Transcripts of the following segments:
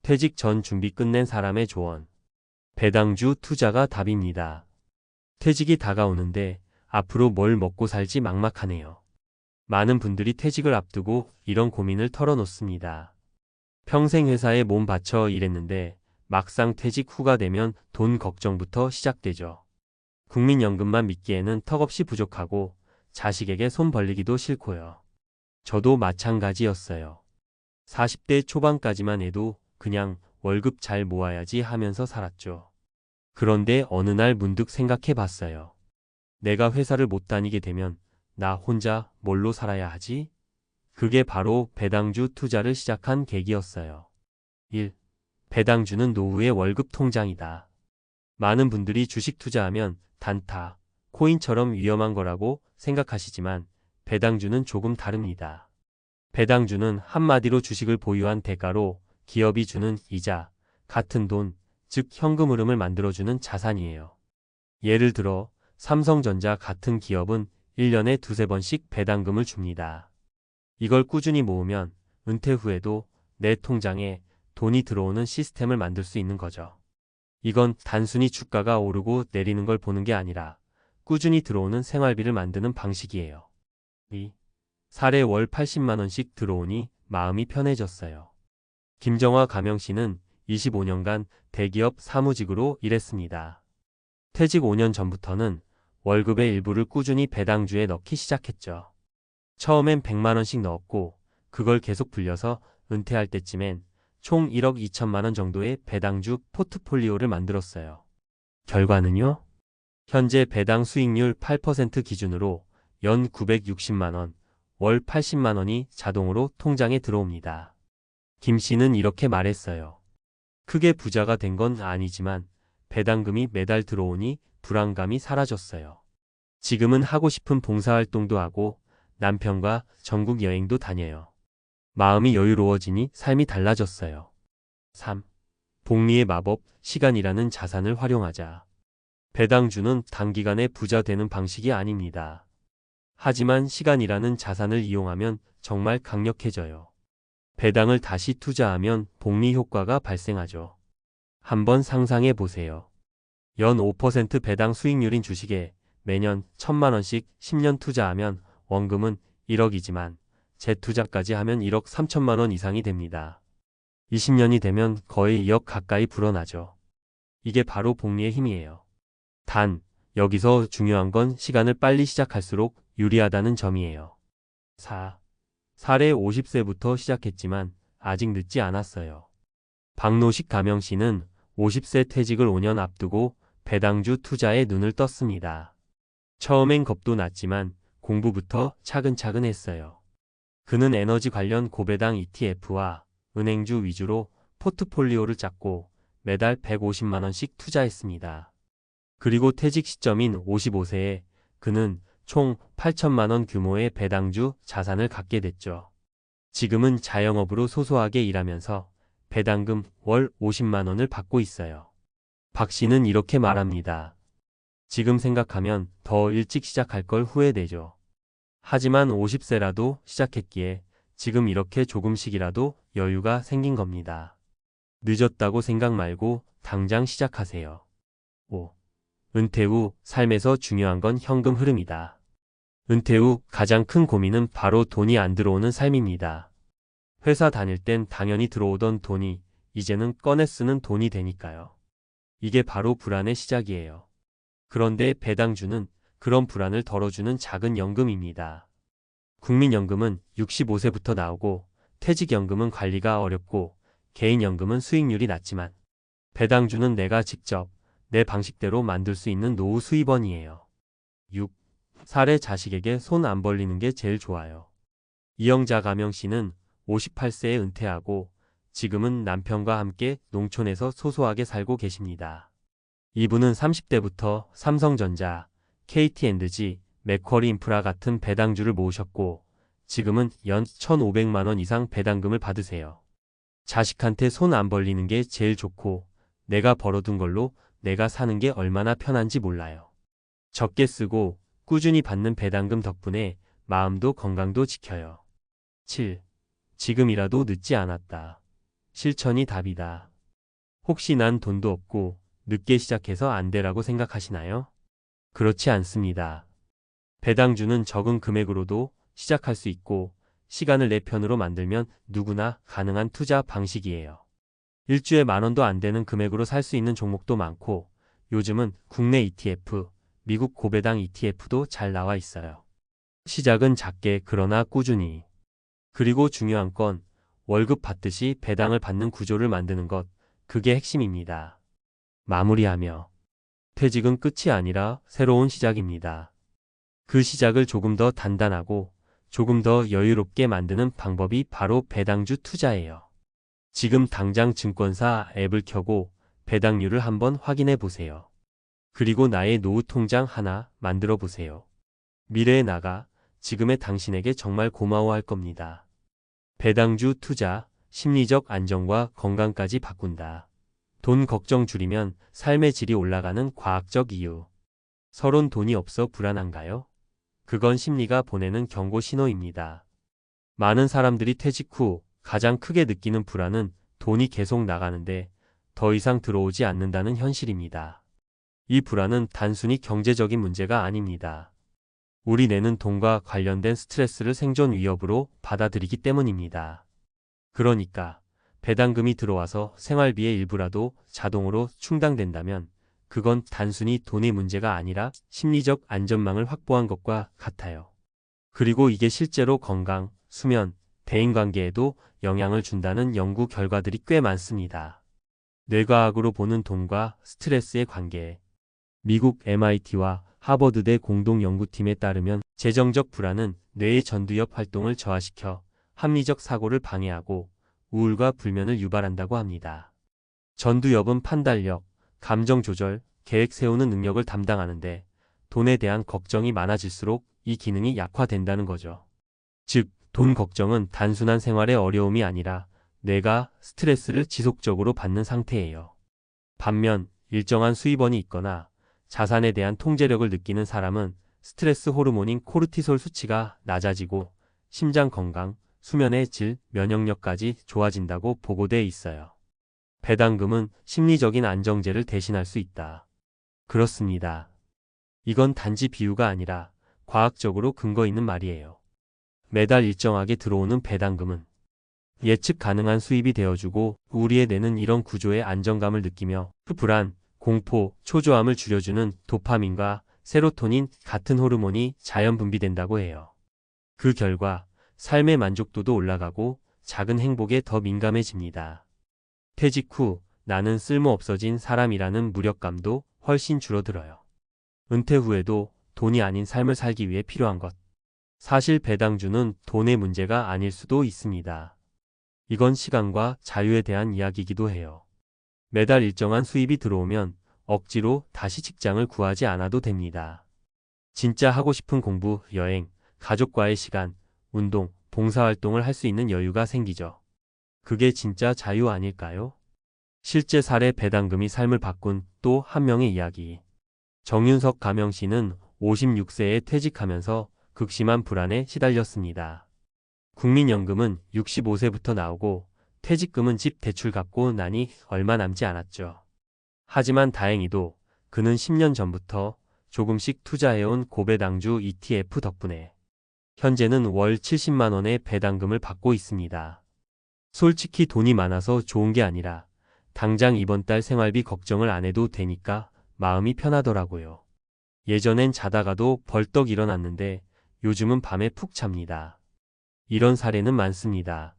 퇴직 전 준비 끝낸 사람의 조언. 배당주 투자가 답입니다. 퇴직이 다가오는데 앞으로 뭘 먹고 살지 막막하네요. 많은 분들이 퇴직을 앞두고 이런 고민을 털어놓습니다. 평생 회사에 몸 바쳐 일했는데 막상 퇴직 후가 되면 돈 걱정부터 시작되죠. 국민연금만 믿기에는 턱없이 부족하고 자식에게 손 벌리기도 싫고요. 저도 마찬가지였어요. 40대 초반까지만 해도 그냥 월급 잘 모아야지 하면서 살았죠. 그런데 어느 날 문득 생각해 봤어요. 내가 회사를 못 다니게 되면 나 혼자 뭘로 살아야 하지? 그게 바로 배당주 투자를 시작한 계기였어요. 1. 배당주는 노후의 월급 통장이다. 많은 분들이 주식 투자하면 단타, 코인처럼 위험한 거라고 생각하시지만 배당주는 조금 다릅니다. 배당주는 한마디로 주식을 보유한 대가로 기업이 주는 이자, 같은 돈, 즉 현금 흐름을 만들어주는 자산이에요. 예를 들어 삼성전자 같은 기업은 1년에 두세 번씩 배당금을 줍니다. 이걸 꾸준히 모으면 은퇴 후에도 내 통장에 돈이 들어오는 시스템을 만들 수 있는 거죠. 이건 단순히 주가가 오르고 내리는 걸 보는 게 아니라 꾸준히 들어오는 생활비를 만드는 방식이에요. 2. 사례 월 80만 원씩 들어오니 마음이 편해졌어요. 김정화 가명씨는 25년간 대기업 사무직으로 일했습니다. 퇴직 5년 전부터는 월급의 일부를 꾸준히 배당주에 넣기 시작했죠. 처음엔 100만 원씩 넣었고 그걸 계속 불려서 은퇴할 때쯤엔 총 1억 2천만 원 정도의 배당주 포트폴리오를 만들었어요. 결과는요? 현재 배당 수익률 8% 기준으로 연 960만 원, 월 80만 원이 자동으로 통장에 들어옵니다. 김 씨는 이렇게 말했어요. 크게 부자가 된 건 아니지만 배당금이 매달 들어오니 불안감이 사라졌어요. 지금은 하고 싶은 봉사활동도 하고 남편과 전국 여행도 다녀요. 마음이 여유로워지니 삶이 달라졌어요. 3. 복리의 마법, 시간이라는 자산을 활용하자. 배당주는 단기간에 부자 되는 방식이 아닙니다. 하지만 시간이라는 자산을 이용하면 정말 강력해져요. 배당을 다시 투자하면 복리 효과가 발생하죠. 한번 상상해 보세요. 연 5% 배당 수익률인 주식에 매년 1,000만 원씩 10년 투자하면 원금은 1억이지만 재투자까지 하면 1억 3천만 원 이상이 됩니다. 20년이 되면 거의 2억 가까이 불어나죠. 이게 바로 복리의 힘이에요. 단, 여기서 중요한 건 시간을 빨리 시작할수록 유리하다는 점이에요. 4. 사례 50세부터 시작했지만 아직 늦지 않았어요. 박노식 가명씨는 50세 퇴직을 5년 앞두고 배당주 투자에 눈을 떴습니다. 처음엔 겁도 났지만 공부부터 차근차근 했어요. 그는 에너지 관련 고배당 ETF와 은행주 위주로 포트폴리오를 짰고 매달 150만 원씩 투자했습니다. 그리고 퇴직 시점인 55세에 그는 총 8천만 원 규모의 배당주 자산을 갖게 됐죠. 지금은 자영업으로 소소하게 일하면서 배당금 월 50만 원을 받고 있어요. 박 씨는 이렇게 말합니다. 지금 생각하면 더 일찍 시작할 걸 후회되죠. 하지만 50세라도 시작했기에 지금 이렇게 조금씩이라도 여유가 생긴 겁니다. 늦었다고 생각 말고 당장 시작하세요. 5. 은퇴 후 삶에서 중요한 건 현금 흐름이다. 은퇴 후 가장 큰 고민은 바로 돈이 안 들어오는 삶입니다. 회사 다닐 땐 당연히 들어오던 돈이 이제는 꺼내 쓰는 돈이 되니까요. 이게 바로 불안의 시작이에요. 그런데 배당주는 그런 불안을 덜어주는 작은 연금입니다. 국민연금은 65세부터 나오고 퇴직연금은 관리가 어렵고 개인연금은 수익률이 낮지만 배당주는 내가 직접 내 방식대로 만들 수 있는 노후 수입원이에요. 6. 사례 자식에게 손 안 벌리는 게 제일 좋아요. 이영자 가명씨는 58세에 은퇴하고 지금은 남편과 함께 농촌에서 소소하게 살고 계십니다. 이분은 30대부터 삼성전자, KT&G, 맥쿼리 인프라 같은 배당주를 모으셨고 지금은 연 1,500만 원 이상 배당금을 받으세요. 자식한테 손 안 벌리는 게 제일 좋고 내가 벌어둔 걸로 내가 사는 게 얼마나 편한지 몰라요. 적게 쓰고 꾸준히 받는 배당금 덕분에 마음도 건강도 지켜요. 7. 지금이라도 늦지 않았다. 실천이 답이다. 혹시 난 돈도 없고 늦게 시작해서 안 되라고 생각하시나요? 그렇지 않습니다. 배당주는 적은 금액으로도 시작할 수 있고 시간을 내 편으로 만들면 누구나 가능한 투자 방식이에요. 일주에 10,000원도 안 되는 금액으로 살 수 있는 종목도 많고 요즘은 국내 ETF, 미국 고배당 ETF도 잘 나와 있어요. 시작은 작게 그러나 꾸준히. 그리고 중요한 건 월급 받듯이 배당을 받는 구조를 만드는 것, 그게 핵심입니다. 마무리하며 퇴직은 끝이 아니라 새로운 시작입니다. 그 시작을 조금 더 단단하고 조금 더 여유롭게 만드는 방법이 바로 배당주 투자예요. 지금 당장 증권사 앱을 켜고 배당률을 한번 확인해 보세요. 그리고 나의 노후 통장 하나 만들어 보세요. 미래에 나가 지금의 당신에게 정말 고마워할 겁니다. 배당주 투자, 심리적 안정과 건강까지 바꾼다. 돈 걱정 줄이면 삶의 질이 올라가는 과학적 이유. 서론 돈이 없어 불안한가요? 그건 심리가 보내는 경고 신호입니다. 많은 사람들이 퇴직 후 가장 크게 느끼는 불안은 돈이 계속 나가는데 더 이상 들어오지 않는다는 현실입니다. 이 불안은 단순히 경제적인 문제가 아닙니다. 우리 뇌는 돈과 관련된 스트레스를 생존 위협으로 받아들이기 때문입니다. 그러니까 배당금이 들어와서 생활비의 일부라도 자동으로 충당된다면 그건 단순히 돈의 문제가 아니라 심리적 안전망을 확보한 것과 같아요. 그리고 이게 실제로 건강, 수면, 대인관계에도 영향을 준다는 연구 결과들이 꽤 많습니다. 뇌과학으로 보는 돈과 스트레스의 관계. 미국 MIT와 하버드대 공동연구팀에 따르면 재정적 불안은 뇌의 전두엽 활동을 저하시켜 합리적 사고를 방해하고 우울과 불면을 유발한다고 합니다. 전두엽은 판단력, 감정 조절, 계획 세우는 능력을 담당하는데 돈에 대한 걱정이 많아질수록 이 기능이 약화된다는 거죠. 즉, 돈 걱정은 단순한 생활의 어려움이 아니라 뇌가 스트레스를 지속적으로 받는 상태예요. 반면 일정한 수입원이 있거나 자산에 대한 통제력을 느끼는 사람은 스트레스 호르몬인 코르티솔 수치가 낮아지고 심장 건강, 수면의 질, 면역력까지 좋아진다고 보고돼 있어요. 배당금은 심리적인 안정제를 대신할 수 있다. 그렇습니다. 이건 단지 비유가 아니라 과학적으로 근거 있는 말이에요. 매달 일정하게 들어오는 배당금은 예측 가능한 수입이 되어주고 우리의 뇌는 이런 구조의 안정감을 느끼며 불안, 공포, 초조함을 줄여주는 도파민과 세로토닌 같은 호르몬이 자연 분비된다고 해요. 그 결과 삶의 만족도도 올라가고 작은 행복에 더 민감해집니다. 퇴직 후 나는 쓸모없어진 사람이라는 무력감도 훨씬 줄어들어요. 은퇴 후에도 돈이 아닌 삶을 살기 위해 필요한 것. 사실 배당주는 돈의 문제가 아닐 수도 있습니다. 이건 시간과 자유에 대한 이야기이기도 해요. 매달 일정한 수입이 들어오면 억지로 다시 직장을 구하지 않아도 됩니다. 진짜 하고 싶은 공부, 여행, 가족과의 시간, 운동, 봉사활동을 할 수 있는 여유가 생기죠. 그게 진짜 자유 아닐까요? 실제 사례 배당금이 삶을 바꾼 또 한 명의 이야기. 정윤석 가명씨는 56세에 퇴직하면서 극심한 불안에 시달렸습니다. 국민연금은 65세부터 나오고 퇴직금은 집 대출 갚고 나니 얼마 남지 않았죠. 하지만 다행히도 그는 10년 전부터 조금씩 투자해온 고배당주 ETF 덕분에 현재는 월 70만 원의 배당금을 받고 있습니다. 솔직히 돈이 많아서 좋은 게 아니라 당장 이번 달 생활비 걱정을 안 해도 되니까 마음이 편하더라고요. 예전엔 자다가도 벌떡 일어났는데 요즘은 밤에 푹 잡니다. 이런 사례는 많습니다.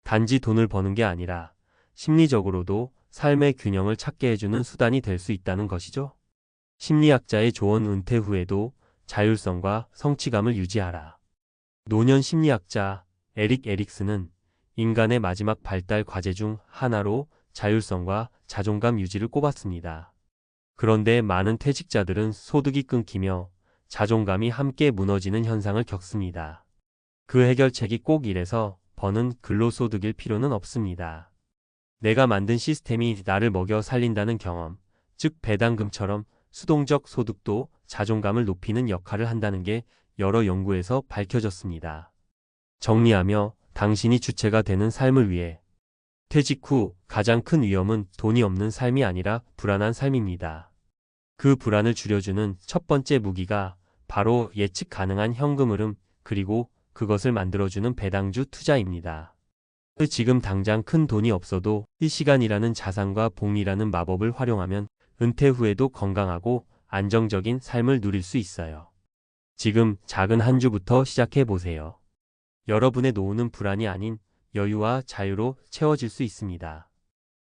단지 돈을 버는 게 아니라 심리적으로도 삶의 균형을 찾게 해주는 수단이 될 수 있다는 것이죠. 심리학자의 조언 은퇴 후에도 자율성과 성취감을 유지하라. 노년 심리학자 에릭 에릭스는 인간의 마지막 발달 과제 중 하나로 자율성과 자존감 유지를 꼽았습니다. 그런데 많은 퇴직자들은 소득이 끊기며 자존감이 함께 무너지는 현상을 겪습니다. 그 해결책이 꼭 이래서 버는 근로소득일 필요는 없습니다. 내가 만든 시스템이 나를 먹여 살린다는 경험, 즉 배당금처럼 수동적 소득도 자존감을 높이는 역할을 한다는 게 여러 연구에서 밝혀졌습니다. 정리하며 당신이 주체가 되는 삶을 위해 퇴직 후 가장 큰 위험은 돈이 없는 삶이 아니라 불안한 삶입니다. 그 불안을 줄여주는 첫 번째 무기가 바로 예측 가능한 현금 흐름, 그리고 그것을 만들어주는 배당주 투자입니다. 지금 당장 큰 돈이 없어도 실시간이라는 자산과 복리라는 마법을 활용하면 은퇴 후에도 건강하고 안정적인 삶을 누릴 수 있어요. 지금 작은 한 주부터 시작해 보세요. 여러분의 노후는 불안이 아닌 여유와 자유로 채워질 수 있습니다.